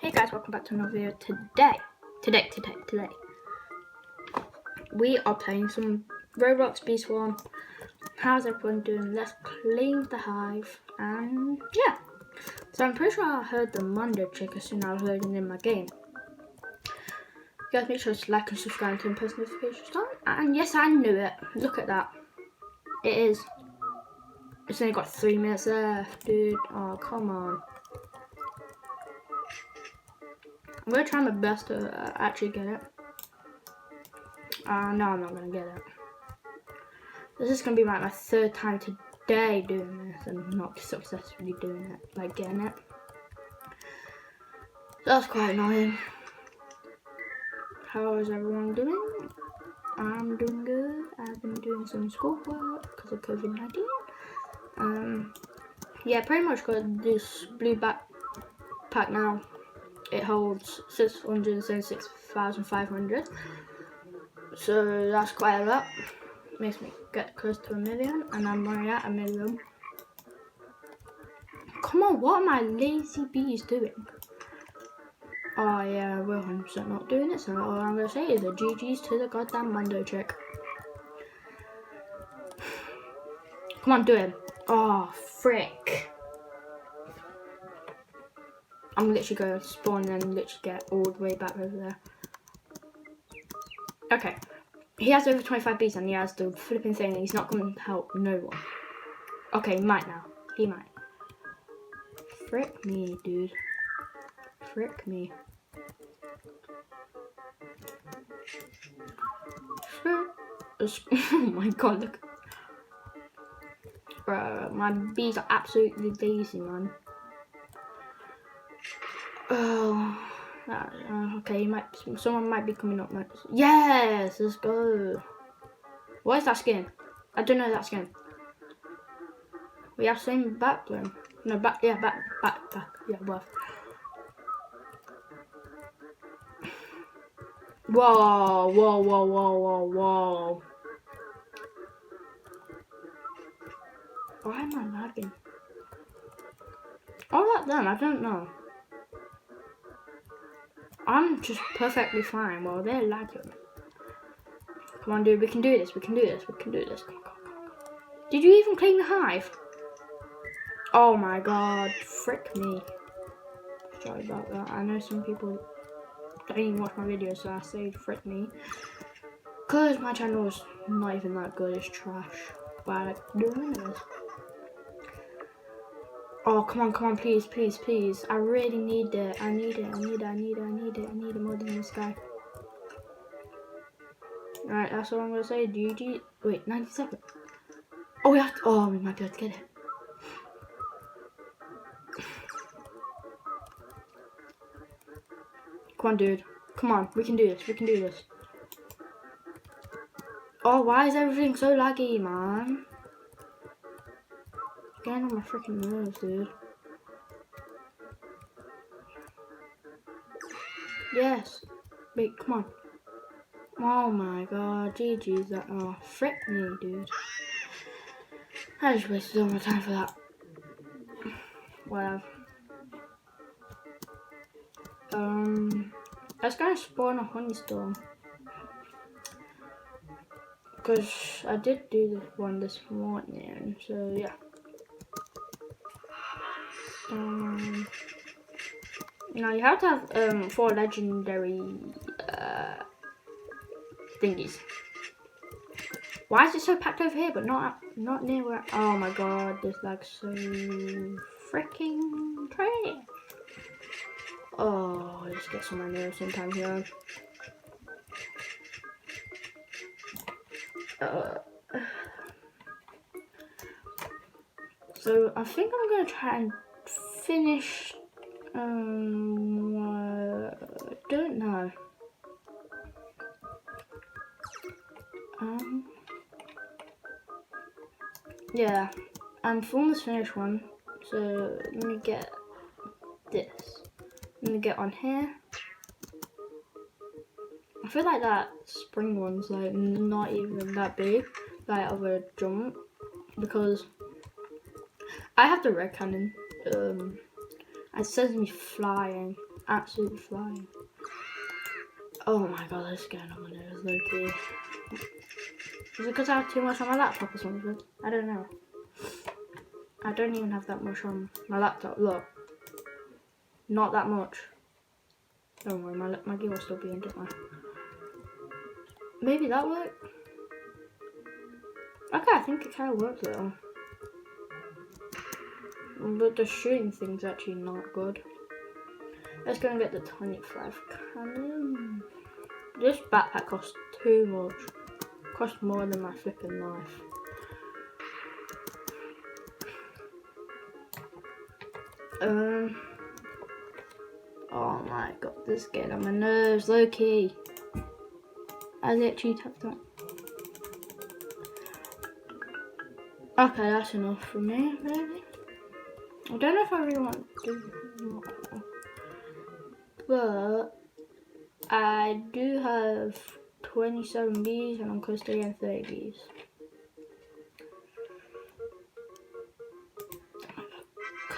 Hey guys, welcome back to another video. Today, we are playing some Roblox Beast One. How's everyone doing? Let's clean the hive, and yeah. So I'm pretty sure I heard the Monday trick as soon as I was loading in my game. You guys make sure to like and subscribe and turn post notifications on. And yes, I knew it. Look at that. It is. It's only got 3 minutes left, dude. Oh, come on. I'm gonna try my best to actually get it. No, I'm not gonna get it. This is gonna be like my 3rd time today doing this and not successfully doing it, like getting it. That's quite annoying. How is everyone doing? I'm doing good. I've been doing some schoolwork because of COVID-19. Yeah, pretty much got this blue backpack now. It holds 676,500. So that's quite a lot. Makes me get close to 1 million, and I'm already at 1 million. Come on, what are my lazy bees doing? Oh yeah, we're 100% not doing it, so all I'm gonna say is a GG's to the goddamn Monday trick. Come on, do it. Oh, frick. I'm literally gonna spawn and literally get all the way back over there. Okay. He has over 25 bees and he has the flipping thing and he's not going to help no one. Okay, he might now. He might. Frick me, dude. Frick me. Oh my god, look. Bro, my bees are absolutely lazy, man. Oh. Okay, someone might be coming up next. Yes, let's go. What is that skin? I don't know that skin. We have same back bling. No, back. Yeah, back. Yeah, both. Whoa. Why am I lagging? All that done, I don't know. I'm just perfectly fine while they're lagging. Come on, dude, we can do this. Come on. Did you even clean the hive? Oh my god, frick me. Sorry about that. I know some people don't even watch my videos, so I say frick me. Cause my channel is not even that good, it's trash. But I like doing this. Oh, come on, please. I really need it. I need it more than this guy. Alright, that's all I'm gonna say. GG. Wait, 97. Oh, we might be able to get it. Come on, dude. Come on, we can do this. Oh, why is everything so laggy, man? It's getting on my freaking nerves, dude. Yes. Wait, come on. Oh my god, GG's that. Oh, frick me, dude. I just wasted all my time for that. Whatever. Let's go and spawn a honeystorm. Because I did do this one this morning, so yeah. Now you have to have 4 legendary thingies. Why is it so packed over here, but not near where? Oh my god, this lag's so freaking trash. Oh, I just get so my nerves sometimes, yeah. So I think I'm gonna try and finish. I don't know. Yeah, I'm almost finished one. So let me get this. Let me get on here. I feel like that spring one's like not even that big, like of a jump, because I have the red cannon. It says me flying. Absolutely flying. Oh my god, this is getting on my nerves, low-key. Is it because I have too much on my laptop or something? I don't know. I don't even have that much on my laptop. Look. Not that much. Don't worry, my gear will still be in, don't worry. Maybe that worked? Okay, I think it kind of worked though. But the shooting thing's actually not good. Let's go and get the 25 cannon. This backpack costs too much. Costs more than my flipping life. Oh my god, this is getting on my nerves, low-key. I literally tapped that. Okay, that's enough for me, really. I don't know if I really want to do more. But I do have 27 bees and I'm close to getting 30 bees.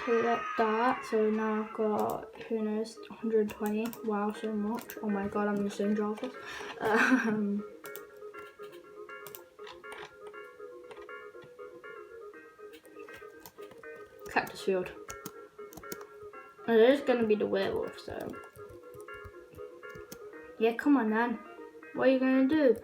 Collect that, so now I've got, who knows, 120. Wow, so much. Oh my god, I'm in the same job. Cactus field. And it is gonna be the werewolf, so. Yeah, come on then. What are you gonna do?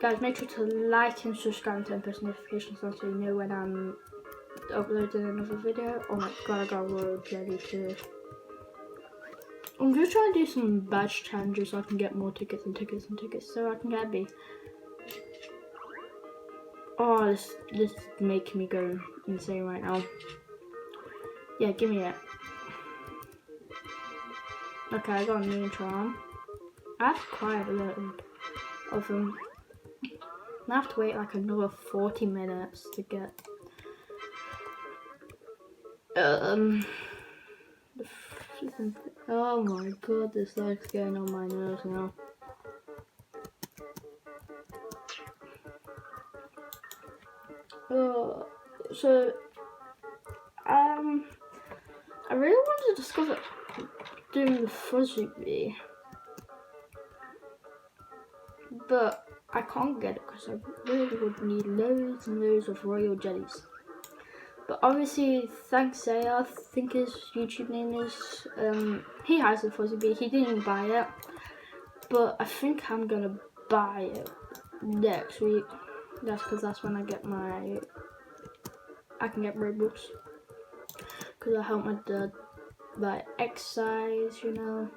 Guys, make sure to like and subscribe and turn post notifications on so you know when I'm uploading another video. Oh my god, I got royal jelly too. I'm just trying to do some badge challenges so I can get more tickets and tickets and tickets so I can get a bee. Oh, this is making me go insane right now. Yeah, give me it. Okay, I got a new charm. I have quite a lot of them. I have to wait like another 40 minutes to get oh my god, this lag's getting on my nerves now. So I really wanted to discover doing the fuzzy bee, but I can't get it because I really would need loads and loads of royal jellies. But obviously, thanks Zaya, I think his YouTube name is, he has the fuzzy bee, he didn't buy it. But I think I'm gonna buy it next week. That's because that's when I get I can get Robux. Because I help my dad buy exercise, you know.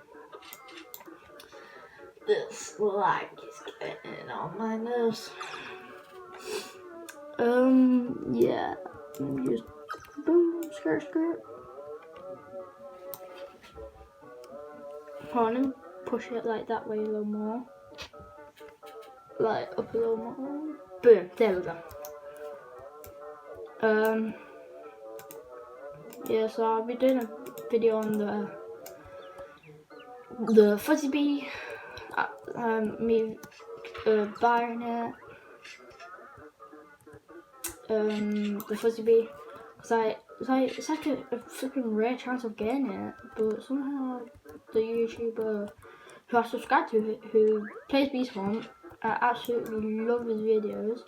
This lag is getting on my nerves. Yeah. Just boom, skirt, skirt. Hold on, push it like that way a little more. Like up a little more. Boom, there we go. Yeah, so I'll be doing a video on the fuzzy bee. Me buying it. The fuzzy bee, because it's like a flipping rare chance of getting it, but somehow the YouTuber who I subscribe to, who plays Beast Hunt, I absolutely love his videos,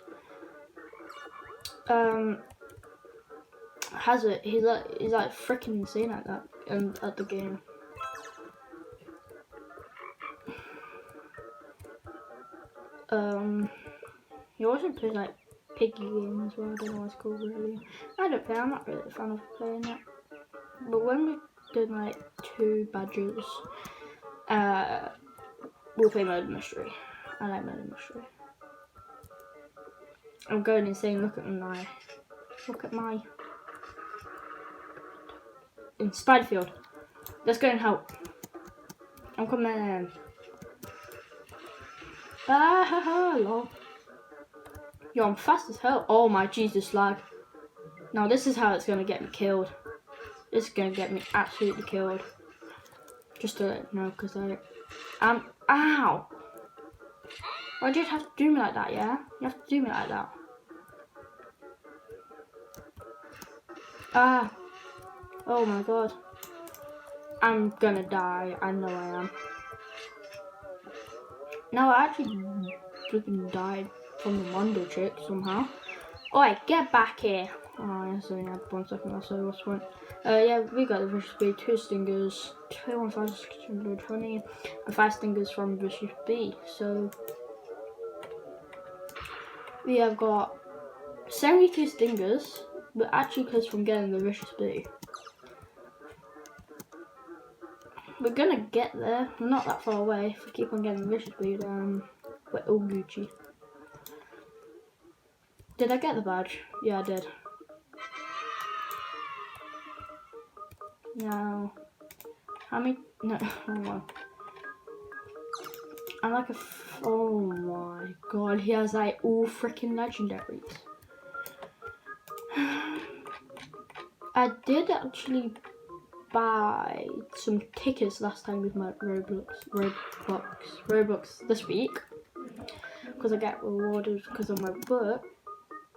has it. He's like freaking insane at that at the game. He also plays like Piggy game as well. I don't know what it's called really. I don't play. I'm not really a fan of playing it. But when we did like 2 badges, we'll play Murder Mystery. I like Murder Mystery. I'm going insane. Look at my in Spiderfield. Let's go and help. I'm coming. Ah ha ha, lol. Yo, I'm fast as hell. Oh my Jesus, lag. Now this is how it's gonna get me killed. This is gonna get me absolutely killed. Just to let you know, because ow! Why do you have to do me like that, yeah? You have to do me like that. Ah. Oh my god. I'm gonna die. I know I am. No, I actually freaking died from the Mondo trick somehow. Alright, get back here. Oh, yes, only had 1 second left, so what's the point? Yeah, we got the Vicious Bee, 2 stingers, 2,620, and 5 stingers from Vicious Bee. So, we have got 72 stingers, but actually close from getting the Vicious Bee. We're gonna get there. We're not that far away. If we keep on getting the Vicious Bee, then we're all Gucci. Did I get the badge? Yeah, I did. No. How many? No, hold on. I'm like oh my god, he has like all freaking legendaries. I did actually buy some tickets last time with my Roblox this week. Because I get rewarded because of my book.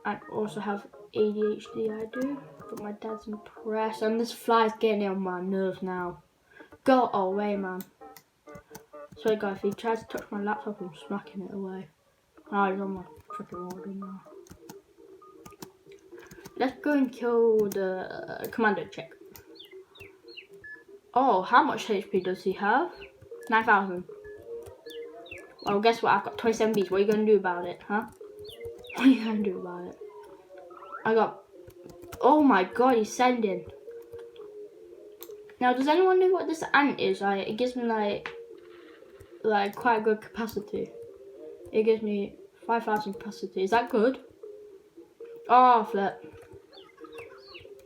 I also have ADHD, I do. But my dad's impressed. And this fly's getting on my nerves now. Go away, man. So guys, if he tries to touch my laptop, I'm smacking it away. Oh, he's on my freaking order now. Let's go and kill the commando chick. Oh, how much HP does he have? 9,000. Well, guess what? I've got 27 beats. What are you going to do about it, huh? What are you going to do about it? I got... Oh my god, he's sending. Now, does anyone know what this ant is? Like, it gives me, like quite good capacity. It gives me 5,000 capacity. Is that good? Oh, flip.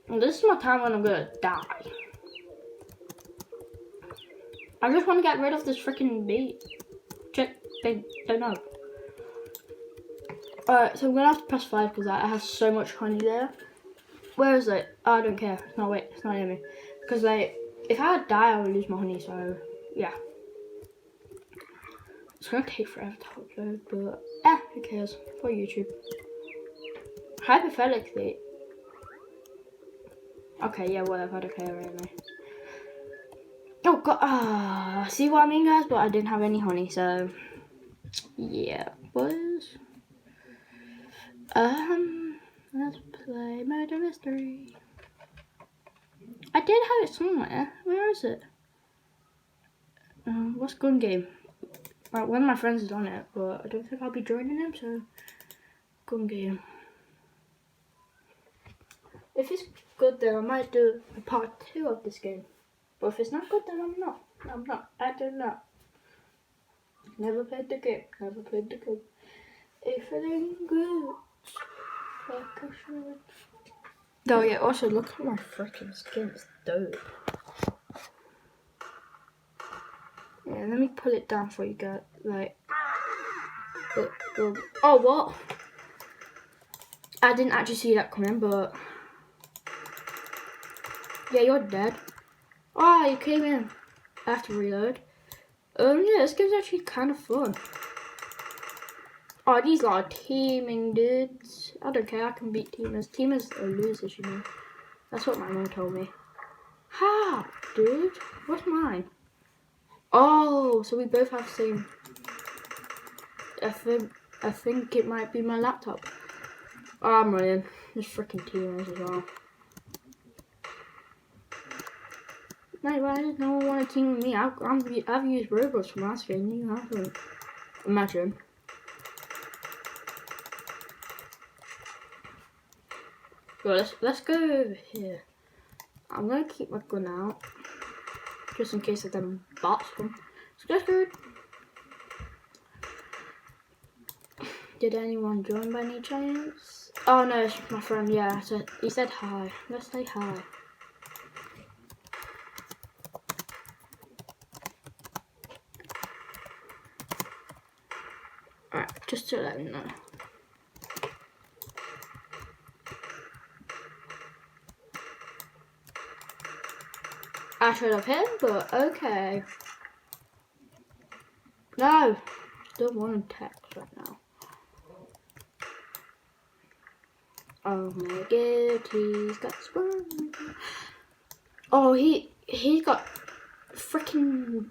And this is my time when I'm going to die. I just want to get rid of this freaking bee. Chick, they don't know. Alright, so I'm gonna have to press 5 because I have so much honey there. Where is it? Oh, I don't care. No, wait, it's not near me. Because, like, if I die, I would lose my honey, so, yeah. It's gonna take forever to upload, but, who cares? For YouTube. Hypothetically. Okay, yeah, whatever, I don't care anyway. Oh, god, see what I mean, guys? But I didn't have any honey, so, yeah, boys. Let's play Murder Mystery. I did have it somewhere. Where is it? What's Gun Game? Right, one of my friends is on it, but I don't think I'll be joining him, so Gun Game. If it's good, then I might do a part 2 of this game. But if it's not good, then I'm not. I do not. Never played the game. Never played the game. If it ain't good, like I should. Oh yeah, also look at my freaking skin, it's dope. Yeah, let me pull it down for you guys, like, oh what? I didn't actually see that coming, but, yeah, you're dead. Oh, you came in. I have to reload. Yeah, this game's actually kind of fun. Oh, these are teaming dudes. I don't care, I can beat teamers. Teamers are losers, you know. That's what my mom told me. How, dude? What's mine? Oh, so we both have the same. I think it might be my laptop. Oh, I'm running. There's freaking teamers as well. Mate, why does no one want to team with me? I've used Roblox for my skin. You haven't. Imagine. Well, let's go over here. I'm gonna keep my gun out just in case of them bots come. So that's good. Did anyone join by any chance? Oh no, it's my friend. Yeah, so he said hi. Let's say hi. Alright, just to let him know. I should have hit him, but okay. No, don't want to text right now. Oh my god, he's got spawn. Oh, he's got freaking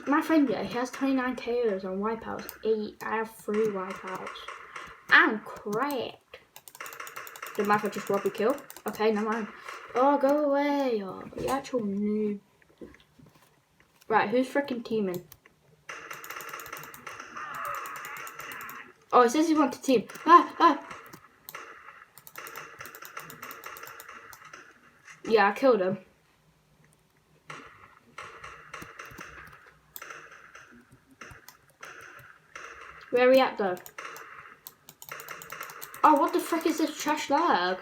my friend here. He has 29 KOs on wipeouts. I have 3 wipeouts. I'm cracked. Did my friend just rob a kill? Okay, never mind. Oh, go away. Oh, the actual noob. Right, who's freaking teaming? Oh, it says he wants to team. Yeah, I killed him. Where are we at though? Oh, what the frick is this trash lag?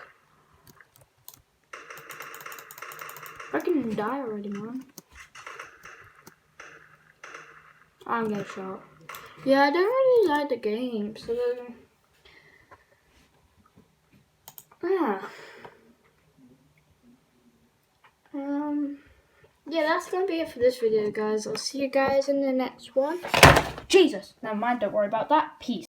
Freaking die already, man. I'm getting shot. Yeah, I don't really like the game, so yeah, that's gonna be it for this video, guys. I'll see you guys in the next one. Jesus! Never mind, don't worry about that. Peace.